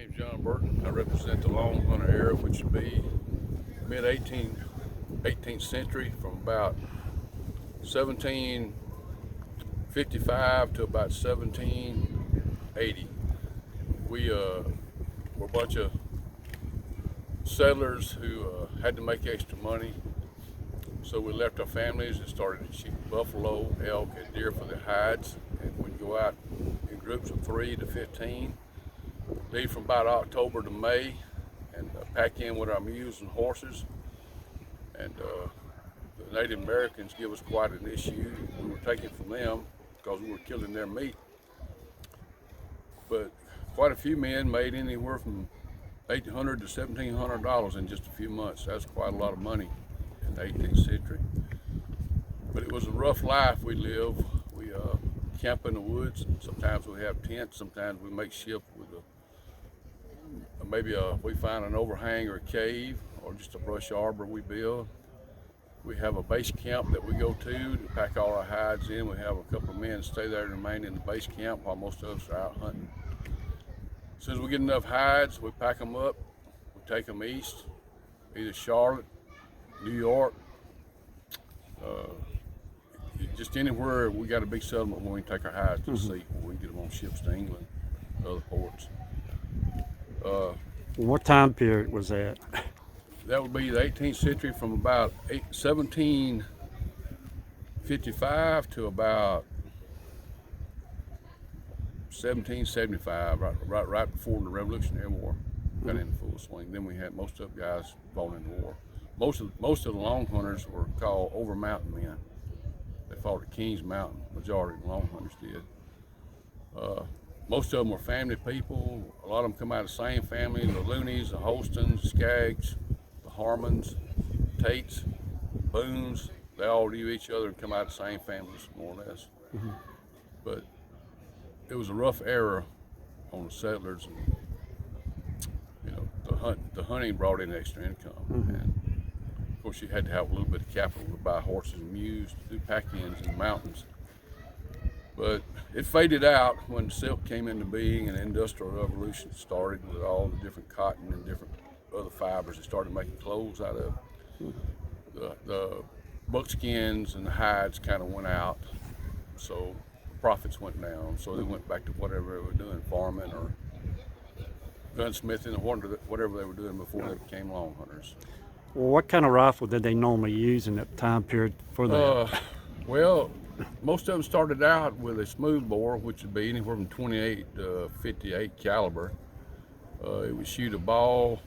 name's John Burton. I represent the Longhunter era, which would be mid-18th century, from about 1755 to about 1780. We were a bunch of settlers who had to make extra money, so we left our families and started to shoot buffalo, elk, and deer for their hides, and we'd go out in groups of 3 to 15. Leave from about October to May and pack in with our mules and horses. And the Native Americans give us quite an issue. We were taking from them because we were killing their meat. But quite a few men made anywhere from $800 to $1,700 in just a few months. That's quite a lot of money in the 18th century. But it was a rough life we lived. We camp in the woods. Sometimes we have tents. Sometimes we make shift with we find an overhang or a cave or just a brush arbor we build. We have a base camp that we go to pack all our hides in. We have a couple of men stay there and remain in the base camp while most of us are out hunting. As soon as we get enough hides, we pack them up, we take them east, either Charlotte, New York, just anywhere we got a big settlement where we can take our hides to the sea, where we can get them on ships to England, other ports. What time period was that? That would be the 18th century, from about 1755 to about 1775, right before the Revolutionary War got in full swing. Then we had most of the guys fought in the war. Most of the Longhunters were called over mountain men. They fought at Kings Mountain. Majority of the Longhunters did. Most of them were family people. A lot of them come out of the same family: the Loonies, the Holstons, Skaggs, the Harmons, Tates, Boones. They all knew each other and come out of the same families, more or less. But it was a rough era on the settlers, and the hunting brought in extra income. And of course, you had to have a little bit of capital to buy horses and mules to do pack-ins in the mountains. But it faded out when silk came into being and the Industrial Revolution started, with all the different cotton and different other fibers they started making clothes out of. The buckskins and the hides kind of went out, so profits went down. So they went back to whatever they were doing, farming or gunsmithing or whatever they were doing before they became Longhunters. Well, what kind of rifle did they normally use in that time period for that? Well, most of them started out with a smooth bore, which would be anywhere from 28 to 58 caliber. It would shoot a ball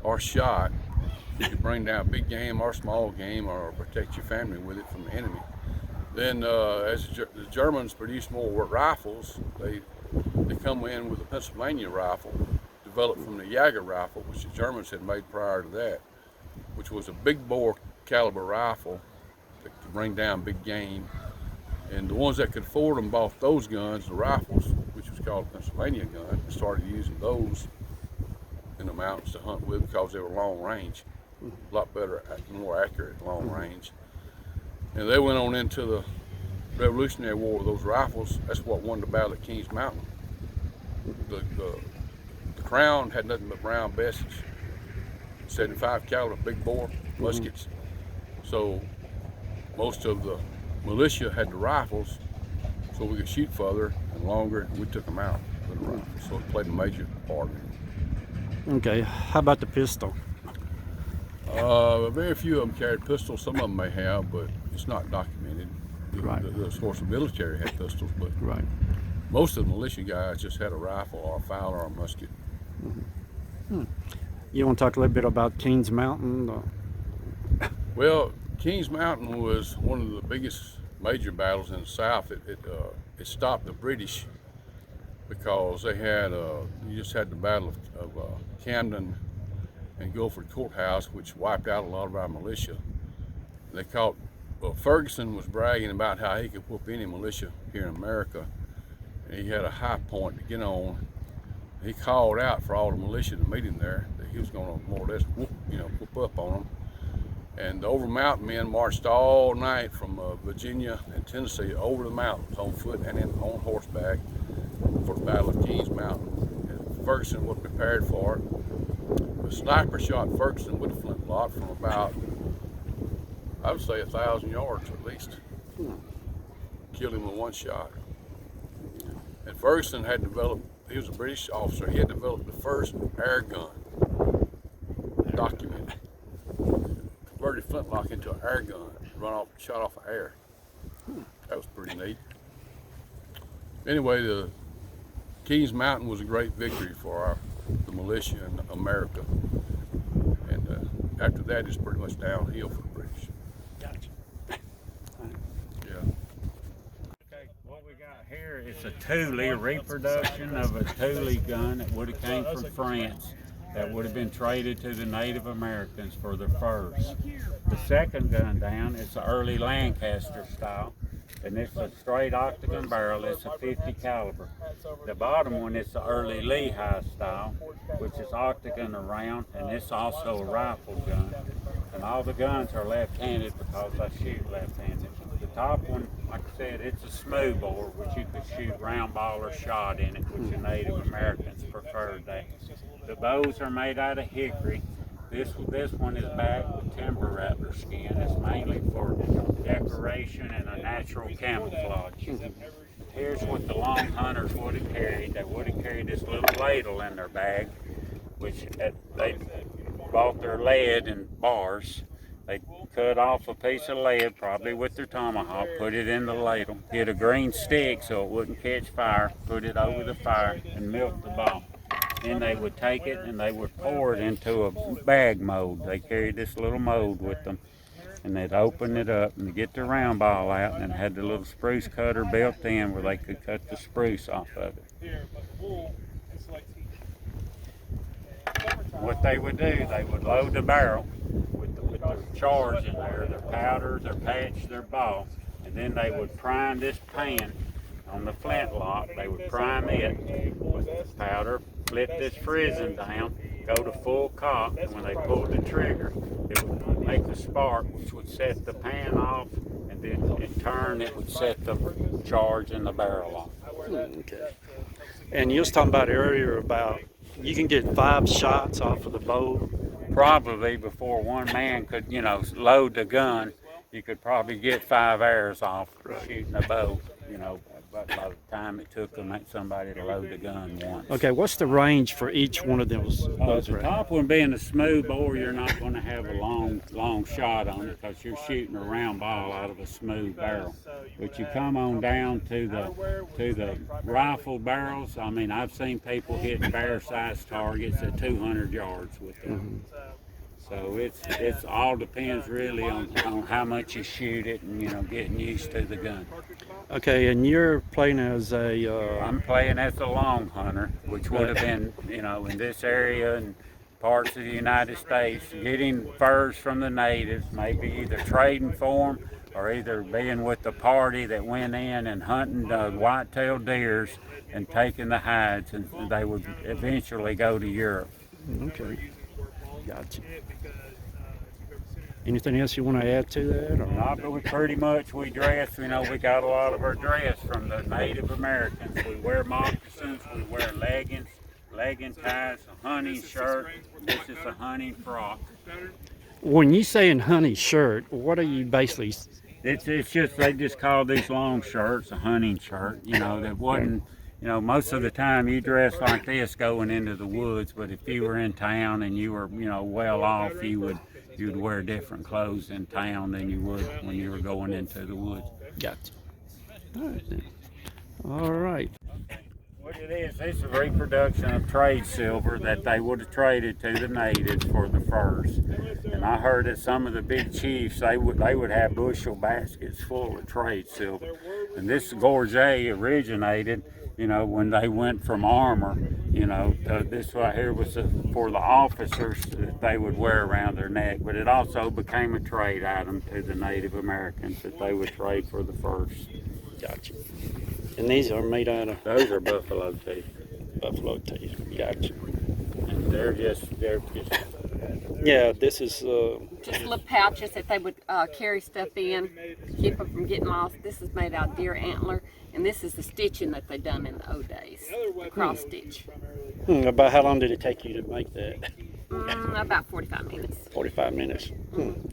or shot. You could bring down big game or small game, or protect your family with it from the enemy. Then as the Germans produced more rifles, they come in with a Pennsylvania rifle, developed from the Jaeger rifle, which the Germans had made prior to that, which was a big bore caliber rifle that could bring down big game. And the ones that could afford them bought those guns, the rifles, which was called a Pennsylvania gun, and started using those in the mountains to hunt with because they were long range, a lot better, more accurate long range. And they went on into the Revolutionary War with those rifles. That's what won the battle at Kings Mountain. The Crown had nothing but round Bessies, 75 caliber big bore muskets. So most of the Militia had the rifles, so we could shoot further and longer, and we took them out with the rifles. So it played a major part in it. Okay, how about the pistol? Very few of them carried pistols. Some of them may have, but it's not documented. Right. Of course, the military had pistols, but most of the militia guys just had a rifle or a fowler or a musket. You want to talk a little bit about Kings Mountain? Well, Kings Mountain was one of the biggest major battles in the South. It stopped the British because they had you just had the Battle of Camden and Guilford Courthouse, which wiped out a lot of our militia. They caught Ferguson was bragging about how he could whoop any militia here in America, and he had a high point to get on. He called out for all the militia to meet him there, that he was going to more or less whoop up on them. And the over mountain men marched all night from Virginia and Tennessee over the mountains on foot and on horseback for the Battle of Kings Mountain. And Ferguson was prepared for it. The sniper shot Ferguson with a flintlock from about, I would say, 1,000 yards at least. Killed him with one shot. And Ferguson had developed, he was a British officer, he had developed the first air gun documented. Converted flintlock into an air gun, shot off of air. That was pretty neat. Anyway, the Kings Mountain was a great victory for the militia in America. And after that, it's pretty much downhill for the British. Gotcha. Yeah. Okay, what we got here is a Thule reproduction of a Thule gun that would have came from France, that would have been traded to the Native Americans for their furs. The second gun down is the early Lancaster style, and it's a straight octagon barrel. It's a 50 caliber. The bottom one is the early Lehigh style, which is octagon around, and it's also a rifle gun. And all the guns are left-handed because I shoot left-handed. The top one, like I said, it's a smooth bore, which you could shoot round ball or shot in it, which the Native Americans preferred that. The bows are made out of hickory. This one is backed with timber rattler skin. It's mainly for decoration and a natural camouflage. Here's what the Longhunters would have carried. They would have carried this little ladle in their bag, which they bought their lead and bars. They cut off a piece of lead, probably with their tomahawk, put it in the ladle, get a green stick so it wouldn't catch fire, put it over the fire, and milk the ball. Then they would take it and they would pour it into a bag mold. They carried this little mold with them, and they'd open it up and get the round ball out, and it had the little spruce cutter built in where they could cut the spruce off of it. What they would do, they would load the barrel with their charge in there, their powder, their patch, their ball, and then they would prime this pan on the flintlock. They would prime it with powder, flip this frizzen down, go to full cock, and when they pulled the trigger, it would make a spark, which would set the pan off, and then in turn it would set the charge in the barrel off. Okay. And you was talking about earlier about you can get 5 shots off of the bow. Probably before one man could, load the gun, you could probably get 5 arrows off shooting a bow, but by the time it took somebody to load the gun once. Okay, what's the range for each one of those? The top one being a smooth bore, you're not going to have a long shot on it because you're shooting a round ball out of a smooth barrel. But you come on down to the rifle barrels. I mean, I've seen people hitting bear-sized targets at 200 yards with them. So it's all depends really on how much you shoot it and getting used to the gun. Okay, and you're playing as a... I'm playing as a long hunter, which would have been, in this area and parts of the United States, getting furs from the natives, maybe either trading for them or either being with the party that went in and hunting white-tailed deers and taking the hides, and they would eventually go to Europe. Okay, gotcha. Anything else you want to add to that? Or? No, but we dress, we got a lot of our dress from the Native Americans. We wear moccasins, we wear legging ties, a hunting shirt. This is a hunting frock. When you say in hunting shirt, what are you basically... It's just, they just call these long shirts a hunting shirt, that wasn't, most of the time you dress like this going into the woods, but if you were in town and you were, well off, you'd wear different clothes in town than you would when you were going into the woods. Gotcha. All right then. All right. What it is, it's a reproduction of trade silver that they would have traded to the natives for the furs. And I heard that some of the big chiefs, they would have bushel baskets full of trade silver. And this gorget originated, when they went from armor, this right here was for the officers that they would wear around their neck, but it also became a trade item to the Native Americans that they would trade for the furs. Gotcha. And these are made out of? Those are buffalo teeth. Buffalo teeth. Gotcha. And they're just. Yeah, this is. Just little pouches that they would carry stuff in, keep them from getting lost. This is made out of deer antler, and this is the stitching that they done in the old days, the cross stitch. About how long did it take you to make that? About 45 minutes. 45 minutes.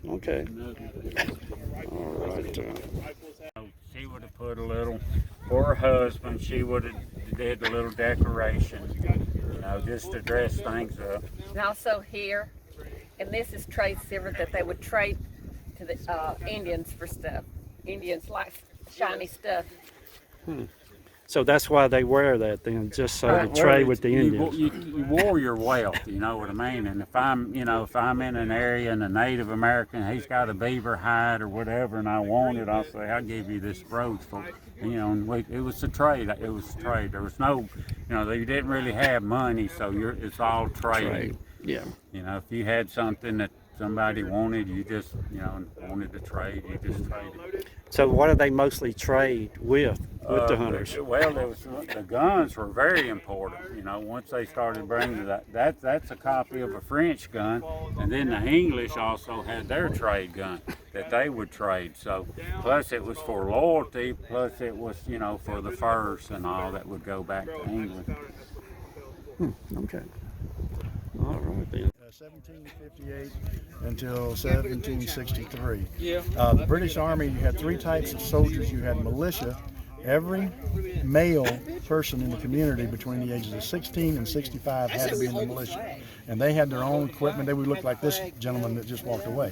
Okay. All right. She would have put a little, for her husband, she would have did a little decoration, you know, just to dress things up. And also here, and this is trade silver that they would trade to the Indians for stuff. Indians like shiny stuff. So that's why they wear that then, just so to Well, trade with the you- Indians. You wore your wealth, you know what I mean? And if I'm in an area and a Native American, he's got a beaver hide or whatever, and I want it, I'll say, I'll give you this brooch for, you know, and it was a trade. It was a trade. There was no, you know, they didn't really have money, so it's all trading. Trade. Yeah. You know, if you had something that somebody wanted, you just, you know, wanted to trade, you just traded. So what do they mostly trade with the hunters? Well, the guns were very important. You know, once they started bringing that's a copy of a French gun, and then the English also had their trade gun that they would trade. So, plus it was for loyalty, plus it was, you know, for the furs and all that would go back to England. Okay. All right then. 1758 until 1763. The British Army had three types of soldiers. You had militia. Every male person in the community between the ages of 16 and 65 had to be in the militia. And they had their own equipment. They would look like this gentleman that just walked away.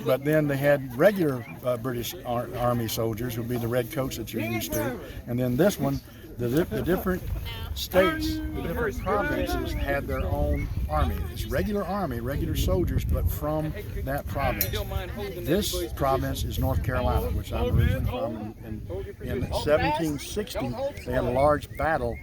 But then they had regular British Army soldiers, who would be the red coats that you're used to. And then this one, the different states, the different provinces had their own army. It's regular army, regular soldiers, but from that province. This province is North Carolina, which I'm originally from. In 1760, they had a large battle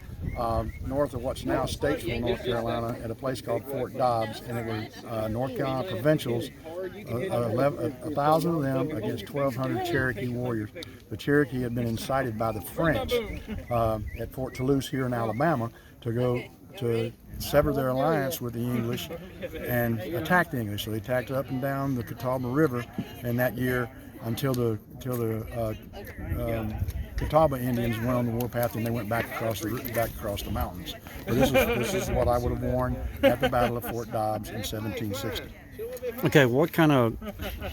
north of what's now Statesville, North Carolina, at a place called Fort Dobbs, and it was North Carolina provincials, 1,000 of them against 1,200 Cherokee warriors. The Cherokee had been incited by the French at Fort Toulouse here in Alabama to go to sever their alliance with the English and attack the English. So they attacked up and down the Catawba River in that year until the Catawba Indians went on the warpath and they went back across the mountains. But this is what I would have worn at the Battle of Fort Dobbs in 1760. Okay, what kind of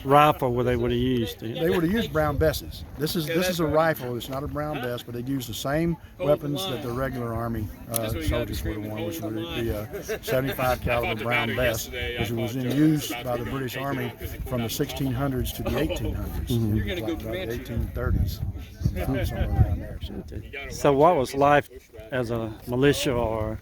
rifle would have used? They would have used brown besses. This is a rifle. It's not a brown bess, but they'd use the same weapons that the regular Army soldiers would have worn, which would be a 75 caliber brown bess, which was in use by the British Army from the 1600s to the 1800s, like about the 1830s, somewhere around there. So what was life as a militia or?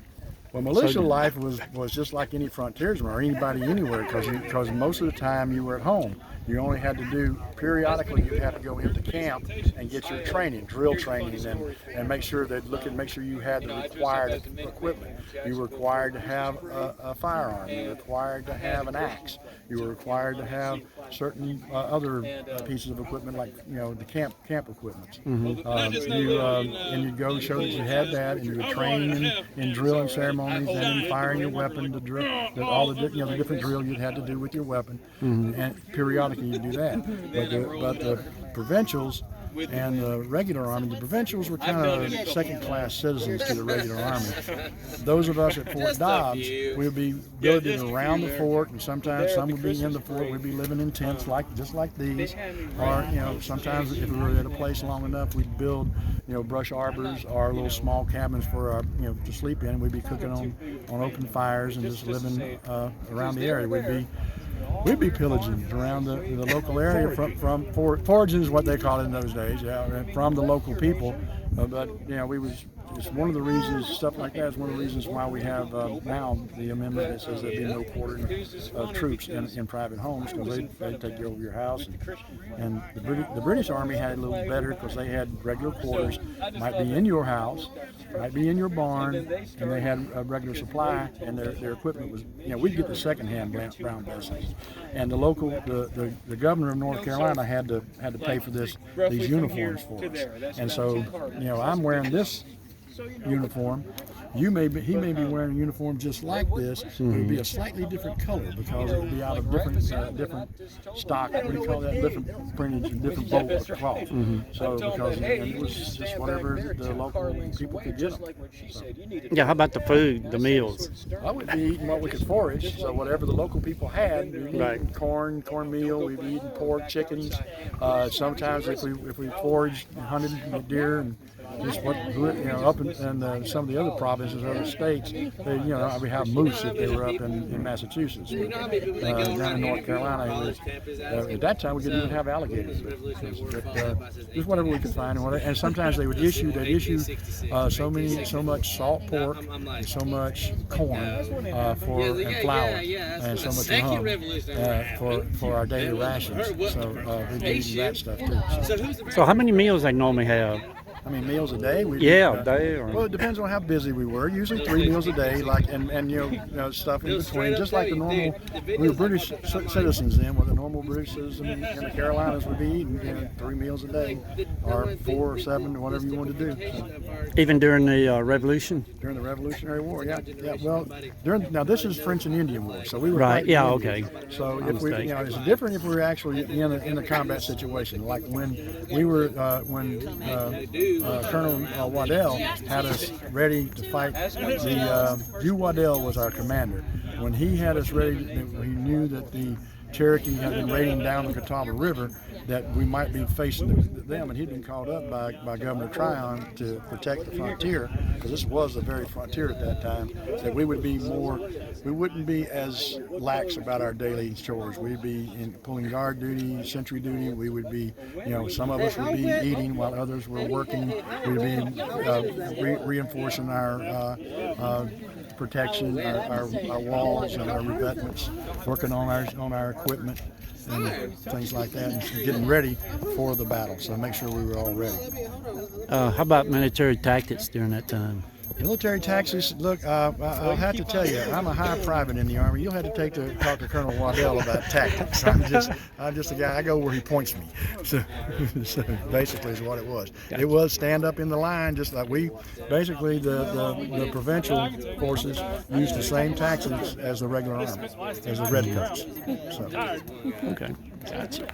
Well, militia life was just like any frontiersman or anybody anywhere, because most of the time you were at home. You only had to do, periodically you had to go into camp and get your training, drill training, and make sure you had the required equipment. You were required to have a firearm. You were required to have an axe. You were required to have certain other pieces of equipment, like, you know, the camp equipment. And you'd go show that you had that, and you would train in drilling ceremonies and in firing your weapon, the different drill you'd had to do with your weapon, and periodically you do that. But the provincials and the regular army, the provincials were kind of second-class citizens to the regular army. Those of us at Fort Dobbs, we would be billeted around the fort, and sometimes some would be in the fort. We'd be living in tents just like these, or, you know, sometimes if we were at a place long enough, we'd build, you know, brush arbors or little small cabins for our, you know, to sleep in. We'd be cooking on open fires and just living around the area. We'd be pillaging around the local area from foraging is what they called it in those days, from the local people. But, you know, it's one of the reasons, stuff like that is one of the reasons why we have now the amendment that says there'd be no quartering of troops in private homes, because they'd take you over your house. And the British Army had it a little better because they had regular quarters, might be in your house, might be in your barn, and they had a regular supply, and their equipment was, you know, we'd get the secondhand brown besses. And the governor of North Carolina had to pay for these uniforms for us. And so, you know, I'm wearing this uniform. He may be wearing a uniform just like this. It would be a slightly different color because it would be out of different stock. What do you call that? Different printage and different bolt of cloth. So because it was just whatever the local people could get them. So, Yeah, how about the food, the meals? I would be eating what we could forage. So whatever the local people had, we'd be Right. eating cornmeal. We'd be eating pork, chickens. Sometimes if we foraged, hunted deer and just what up in some of the other provinces, other states, we have moose if they were up in Massachusetts. Down in North Carolina, at that time we could even have alligators. But just whatever we could find, and sometimes they'd issue so much salt pork and so much corn and flour and so much rum for our daily rations. So we'd be eating that stuff too. So how many meals they normally have? I mean, meals a day? Yeah, a day. Or... Well, it depends on how busy we were. Usually 3 meals a day, and stuff in between, just like the normal. We were British citizens then, what the normal British citizens in the Carolinas would be eating 3 meals a day, or 4 or 7, whatever you wanted to do. So, even during the Revolution? during the Revolutionary War, yeah. Well, now this is French and Indian War, so we were Right. fighting Yeah. Indians. Okay. So if we, it's different if we were actually in a combat situation, like when we were Colonel Waddell had us ready to fight. Hugh Waddell was our commander. When he had us ready, he knew that the Cherokee had been raiding down the Catawba River, that we might be facing them, and he'd been called up by Governor Tryon to protect the frontier, because this was the very frontier at that time, that we wouldn't be as lax about our daily chores. We'd be in pulling guard duty, sentry duty. We would be, some of us would be eating while others were working. We'd be reinforcing our protection, our walls and our revetments, working on our equipment and things like that, and getting ready for the battle. So make sure we were all ready. How about military tactics during that time? Military tactics. Look, I'll have to tell you, I'm a high private in the Army. You'll have to talk to Colonel Waddell about tactics. I'm just a guy. I go where he points me. So basically, is what it was. It was stand up in the line, just like we. Basically, the provincial forces used the same tactics as the regular army, as the redcoats. So. Okay, gotcha.